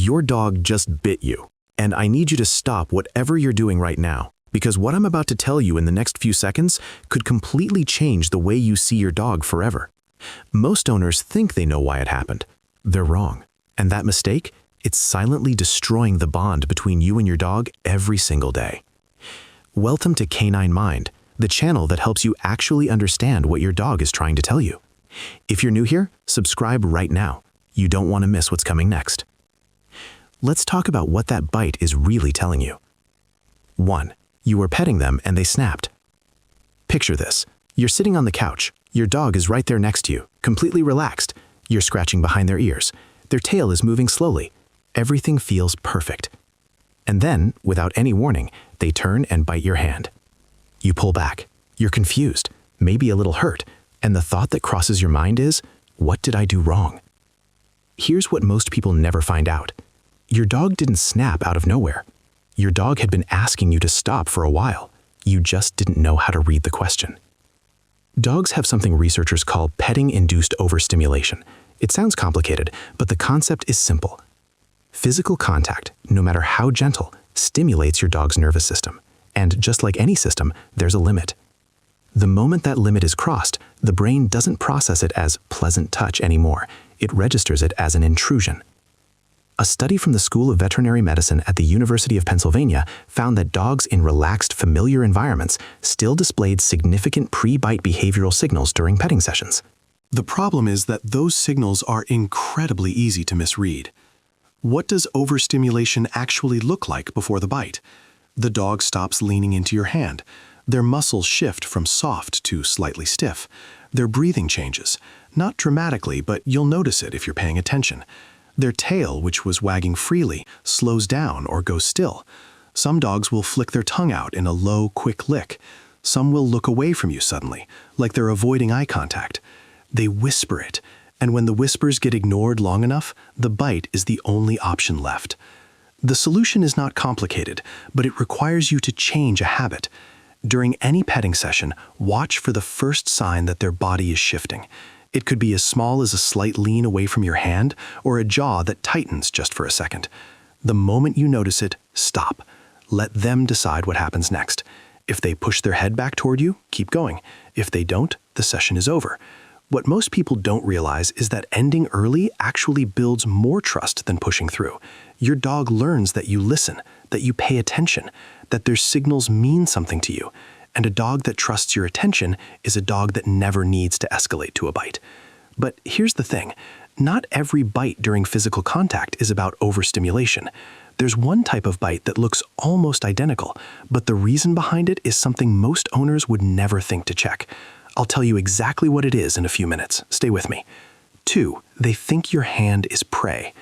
Your dog just bit you, and I need you to stop whatever you're doing right now, because what I'm about to tell you in the next few seconds could completely change the way you see your dog forever. Most owners think they know why it happened. They're wrong. And that mistake, it's silently destroying the bond between you and your dog every single day. Welcome to Canine Mind, the channel that helps you actually understand what your dog is trying to tell you. If you're new here, subscribe right now. You don't want to miss what's coming next. Let's talk about what that bite is really telling you. 1. You were petting them and they snapped. Picture this. You're sitting on the couch. Your dog is right there next to you, completely relaxed. You're scratching behind their ears. Their tail is moving slowly. Everything feels perfect. And then, without any warning, they turn and bite your hand. You pull back. You're confused, maybe a little hurt, and the thought that crosses your mind is, what did I do wrong? Here's what most people never find out. Your dog didn't snap out of nowhere. Your dog had been asking you to stop for a while. You just didn't know how to read the question. Dogs have something researchers call petting-induced overstimulation. It sounds complicated, but the concept is simple. Physical contact, no matter how gentle, stimulates your dog's nervous system. And just like any system, there's a limit. The moment that limit is crossed, the brain doesn't process it as pleasant touch anymore. It registers it as an intrusion. A study from the School of Veterinary Medicine at the University of Pennsylvania found that dogs in relaxed, familiar environments still displayed significant pre-bite behavioral signals during petting sessions. The problem is that those signals are incredibly easy to misread. What does overstimulation actually look like before the bite? The dog stops leaning into your hand. Their muscles shift from soft to slightly stiff. Their breathing changes, not dramatically, but you'll notice it if you're paying attention. Their tail, which was wagging freely, slows down or goes still. Some dogs will flick their tongue out in a low, quick lick. Some will look away from you suddenly, like they're avoiding eye contact. They whisper it, and when the whispers get ignored long enough, the bite is the only option left. The solution is not complicated, but it requires you to change a habit. During any petting session, watch for the first sign that their body is shifting. It could be as small as a slight lean away from your hand or a jaw that tightens just for a second. The moment you notice it, stop. Let them decide what happens next. If they push their head back toward you, keep going. If they don't, the session is over. What most people don't realize is that ending early actually builds more trust than pushing through. Your dog learns that you listen, that you pay attention, that their signals mean something to you. And a dog that trusts your attention is a dog that never needs to escalate to a bite. But here's the thing, not every bite during physical contact is about overstimulation. There's one type of bite that looks almost identical, but the reason behind it is something most owners would never think to check. I'll tell you exactly what it is in a few minutes. Stay with me. 2, they think your hand is prey.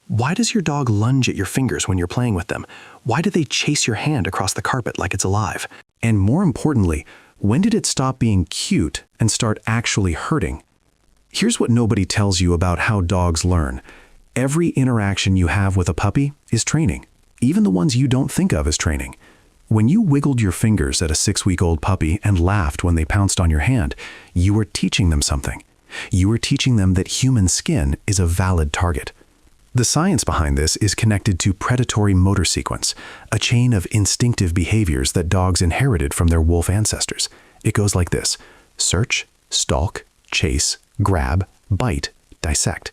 Why does your dog lunge at your fingers when you're playing with them? Why do they chase your hand across the carpet like it's alive? And more importantly, when did it stop being cute and start actually hurting? Here's what nobody tells you about how dogs learn. Every interaction you have with a puppy is training, even the ones you don't think of as training. When you wiggled your fingers at a 6-week-old puppy and laughed when they pounced on your hand, you were teaching them something. You were teaching them that human skin is a valid target. The science behind this is connected to predatory motor sequence, a chain of instinctive behaviors that dogs inherited from their wolf ancestors. It goes like this: search, stalk, chase, grab, bite, dissect.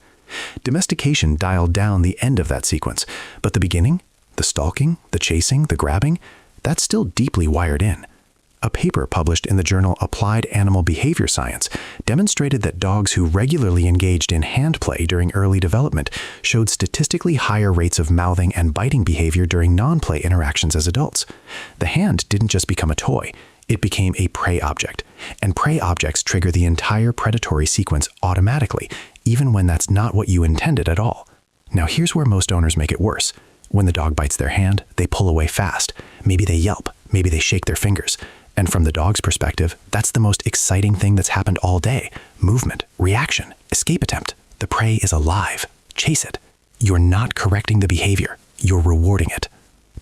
Domestication dialed down the end of that sequence, but the beginning, the stalking, the chasing, the grabbing, that's still deeply wired in. A paper published in the journal Applied Animal Behavior Science demonstrated that dogs who regularly engaged in hand play during early development showed statistically higher rates of mouthing and biting behavior during non-play interactions as adults. The hand didn't just become a toy, it became a prey object. And prey objects trigger the entire predatory sequence automatically, even when that's not what you intended at all. Now here's where most owners make it worse. When the dog bites their hand, they pull away fast. Maybe they yelp, maybe they shake their fingers. And from the dog's perspective, that's the most exciting thing that's happened all day. Movement, reaction, escape attempt. The prey is alive. Chase it. You're not correcting the behavior. You're rewarding it.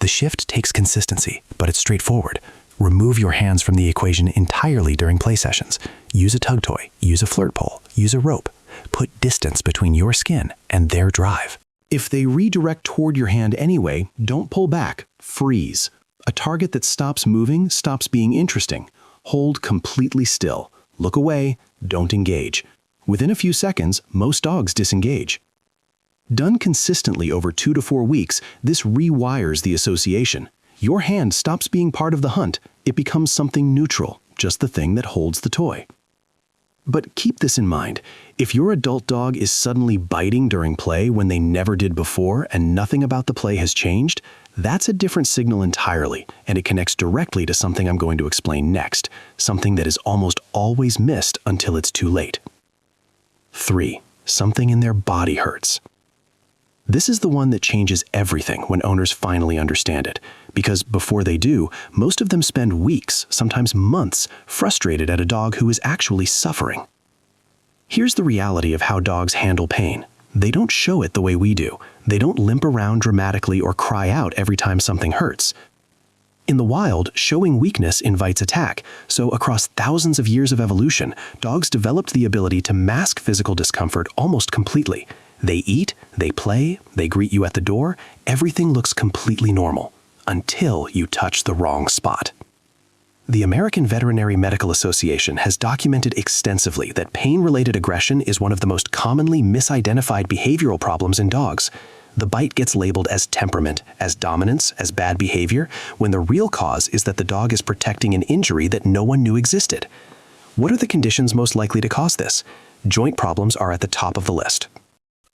The shift takes consistency, but it's straightforward. Remove your hands from the equation entirely during play sessions. Use a tug toy, use a flirt pole, use a rope. Put distance between your skin and their drive. If they redirect toward your hand anyway, don't pull back, freeze. A target that stops moving stops being interesting. Hold completely still. Look away, don't engage. Within a few seconds, most dogs disengage. Done consistently over 2 to 4 weeks, this rewires the association. Your hand stops being part of the hunt. It becomes something neutral, just the thing that holds the toy. But keep this in mind. If your adult dog is suddenly biting during play when they never did before and nothing about the play has changed, that's a different signal entirely, and it connects directly to something I'm going to explain next, something that is almost always missed until it's too late. 3. Something in their body hurts. This is the one that changes everything when owners finally understand it, because before they do, most of them spend weeks, sometimes months, frustrated at a dog who is actually suffering. Here's the reality of how dogs handle pain. They don't show it the way we do. They don't limp around dramatically or cry out every time something hurts. In the wild, showing weakness invites attack, so across thousands of years of evolution, dogs developed the ability to mask physical discomfort almost completely. They eat, they play, they greet you at the door, everything looks completely normal, until you touch the wrong spot. The American Veterinary Medical Association has documented extensively that pain-related aggression is one of the most commonly misidentified behavioral problems in dogs. The bite gets labeled as temperament, as dominance, as bad behavior, when the real cause is that the dog is protecting an injury that no one knew existed. What are the conditions most likely to cause this? Joint problems are at the top of the list.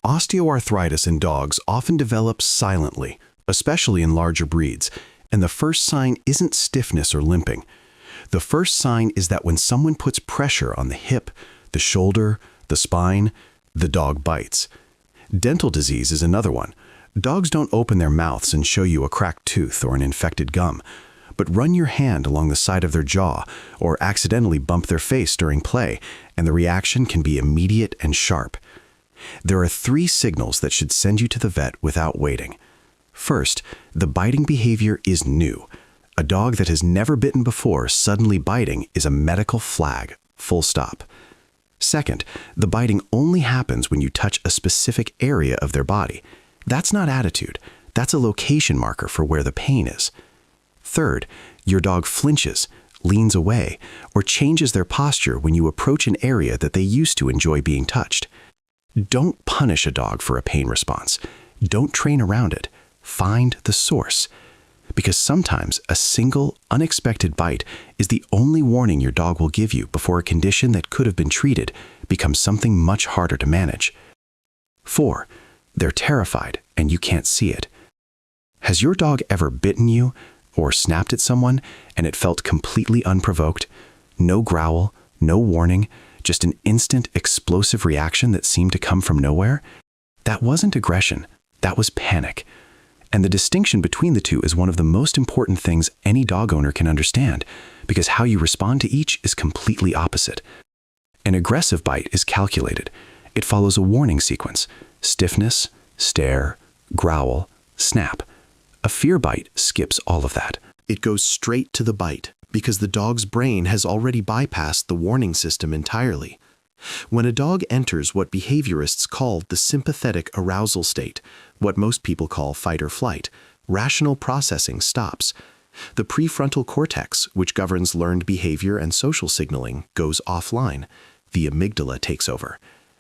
Osteoarthritis in dogs often develops silently, especially in larger breeds, and the first sign isn't stiffness or limping. The first sign is that when someone puts pressure on the hip, the shoulder, the spine, the dog bites. Dental disease is another one. Dogs don't open their mouths and show you a cracked tooth or an infected gum, but run your hand along the side of their jaw or accidentally bump their face during play, and the reaction can be immediate and sharp. There are 3 signals that should send you to the vet without waiting. First, the biting behavior is new. A dog that has never bitten before suddenly biting is a medical flag, full stop. Second, the biting only happens when you touch a specific area of their body. That's not attitude. That's a location marker for where the pain is. Third, your dog flinches, leans away, or changes their posture when you approach an area that they used to enjoy being touched. Don't punish a dog for a pain response. Don't train around it. Find the source. Because sometimes a single, unexpected bite is the only warning your dog will give you before a condition that could have been treated becomes something much harder to manage. 4. They're terrified and you can't see it. Has your dog ever bitten you or snapped at someone and it felt completely unprovoked? No growl, no warning, just an instant explosive reaction that seemed to come from nowhere? That wasn't aggression, that was panic. And the distinction between the two is one of the most important things any dog owner can understand, because how you respond to each is completely opposite. An aggressive bite is calculated. It follows a warning sequence: stiffness, stare, growl, snap. A fear bite skips all of that. It goes straight to the bite, because the dog's brain has already bypassed the warning system entirely. When a dog enters what behaviorists call the sympathetic arousal state, what most people call fight or flight, rational processing stops. The prefrontal cortex, which governs learned behavior and social signaling, goes offline. The amygdala takes over.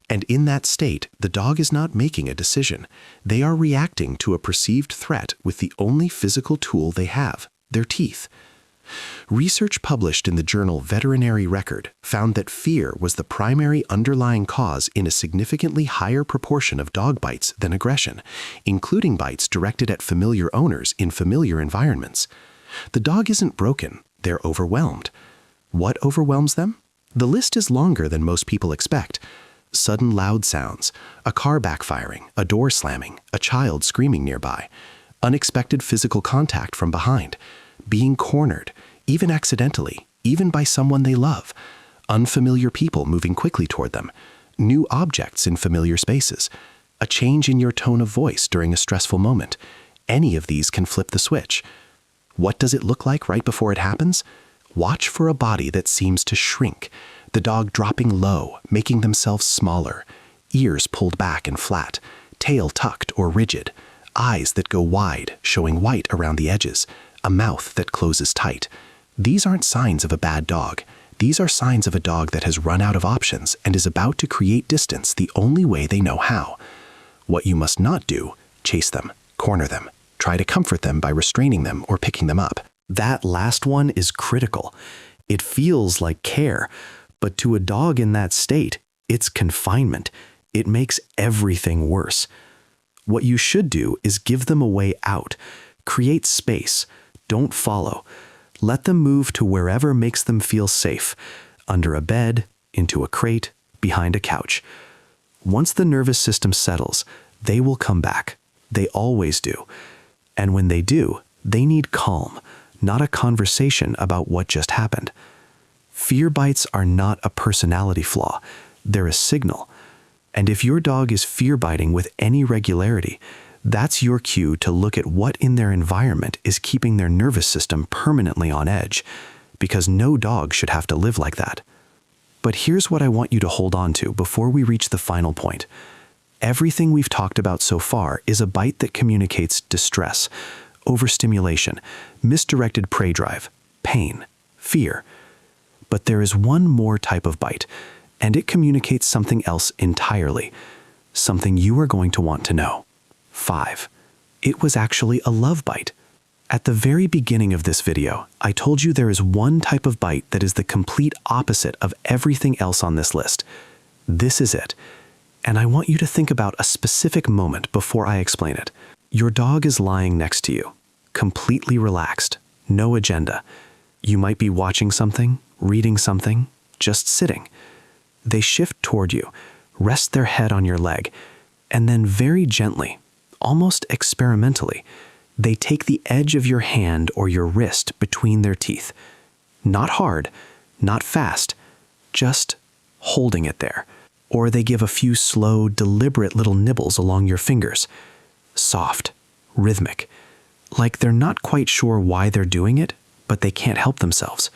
And in that state, the dog is not making a decision. They are reacting to a perceived threat with the only physical tool they have, their teeth. Research published in the journal Veterinary Record found that fear was the primary underlying cause in a significantly higher proportion of dog bites than aggression, including bites directed at familiar owners in familiar environments. The dog isn't broken, they're overwhelmed. What overwhelms them? The list is longer than most people expect. Sudden loud sounds, a car backfiring, a door slamming, a child screaming nearby, unexpected physical contact from behind, being cornered, even accidentally, even by someone they love, unfamiliar people moving quickly toward them, new objects in familiar spaces, a change in your tone of voice during a stressful moment. Any of these can flip the switch. What does it look like right before it happens? Watch for a body that seems to shrink, the dog dropping low, making themselves smaller, ears pulled back and flat, tail tucked or rigid, eyes that go wide, showing white around the edges, a mouth that closes tight. These aren't signs of a bad dog. These are signs of a dog that has run out of options and is about to create distance the only way they know how. What you must not do: chase them, corner them, try to comfort them by restraining them or picking them up. That last one is critical. It feels like care, but to a dog in that state, it's confinement. It makes everything worse. What you should do is give them a way out. Create space. Don't follow. Let them move to wherever makes them feel safe. Under a bed, into a crate, behind a couch. Once the nervous system settles, they will come back. They always do. And when they do, they need calm, not a conversation about what just happened. Fear bites are not a personality flaw. They're a signal. And if your dog is fear biting with any regularity, that's your cue to look at what in their environment is keeping their nervous system permanently on edge, because no dog should have to live like that. But here's what I want you to hold on to before we reach the final point. Everything we've talked about so far is a bite that communicates distress, overstimulation, misdirected prey drive, pain, fear. But there is one more type of bite, and it communicates something else entirely, something you are going to want to know. 5. It was actually a love bite. At the very beginning of this video, I told you there is one type of bite that is the complete opposite of everything else on this list. This is it. And I want you to think about a specific moment before I explain it. Your dog is lying next to you, completely relaxed, no agenda. You might be watching something, reading something, just sitting. They shift toward you, rest their head on your leg, and then very gently, almost experimentally, they take the edge of your hand or your wrist between their teeth. Not hard, not fast, just holding it there. Or they give a few slow, deliberate little nibbles along your fingers. Soft, rhythmic, like they're not quite sure why they're doing it, but they can't help themselves.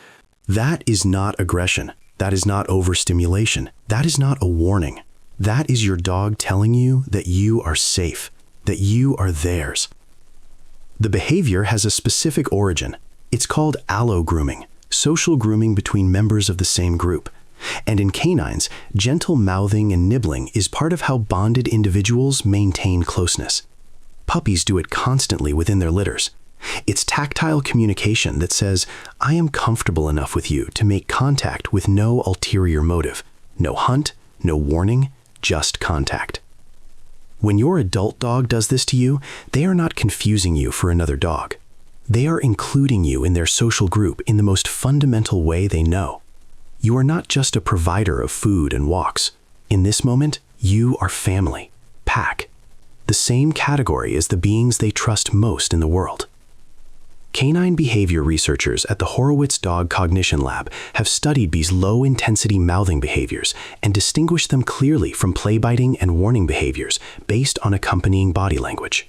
That is not aggression. That is not overstimulation. That is not a warning. That is your dog telling you that you are safe, that you are theirs. The behavior has a specific origin. It's called allo-grooming, social grooming between members of the same group. And in canines, gentle mouthing and nibbling is part of how bonded individuals maintain closeness. Puppies do it constantly within their litters. It's tactile communication that says, I am comfortable enough with you to make contact with no ulterior motive. No hunt, no warning, just contact. When your adult dog does this to you, they are not confusing you for another dog. They are including you in their social group in the most fundamental way they know. You are not just a provider of food and walks. In this moment, you are family, pack, the same category as the beings they trust most in the world. Canine behavior researchers at the Horowitz Dog Cognition Lab have studied these low-intensity mouthing behaviors and distinguished them clearly from play-biting and warning behaviors based on accompanying body language.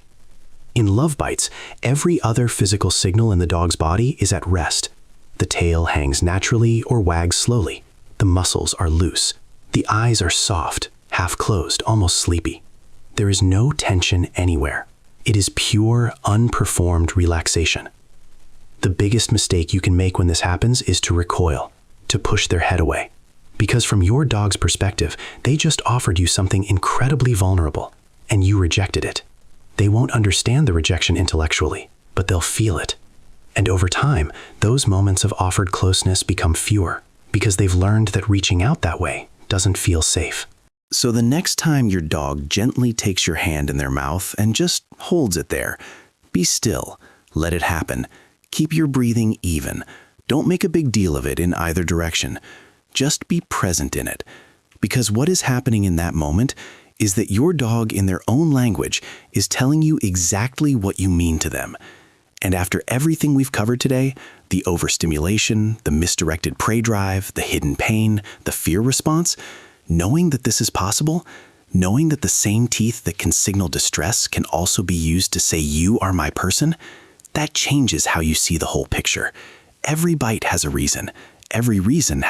In love bites, every other physical signal in the dog's body is at rest. The tail hangs naturally or wags slowly. The muscles are loose. The eyes are soft, half-closed, almost sleepy. There is no tension anywhere. It is pure, unperformed relaxation. The biggest mistake you can make when this happens is to recoil, to push their head away. Because from your dog's perspective, they just offered you something incredibly vulnerable, and you rejected it. They won't understand the rejection intellectually, but they'll feel it. And over time, those moments of offered closeness become fewer, because they've learned that reaching out that way doesn't feel safe. So the next time your dog gently takes your hand in their mouth and just holds it there, be still, let it happen. Keep your breathing even. Don't make a big deal of it in either direction. Just be present in it. Because what is happening in that moment is that your dog in their own language is telling you exactly what you mean to them. And after everything we've covered today, the overstimulation, the misdirected prey drive, the hidden pain, the fear response, knowing that this is possible, knowing that the same teeth that can signal distress can also be used to say you are my person, that changes how you see the whole picture. Every bite has a reason. Every reason has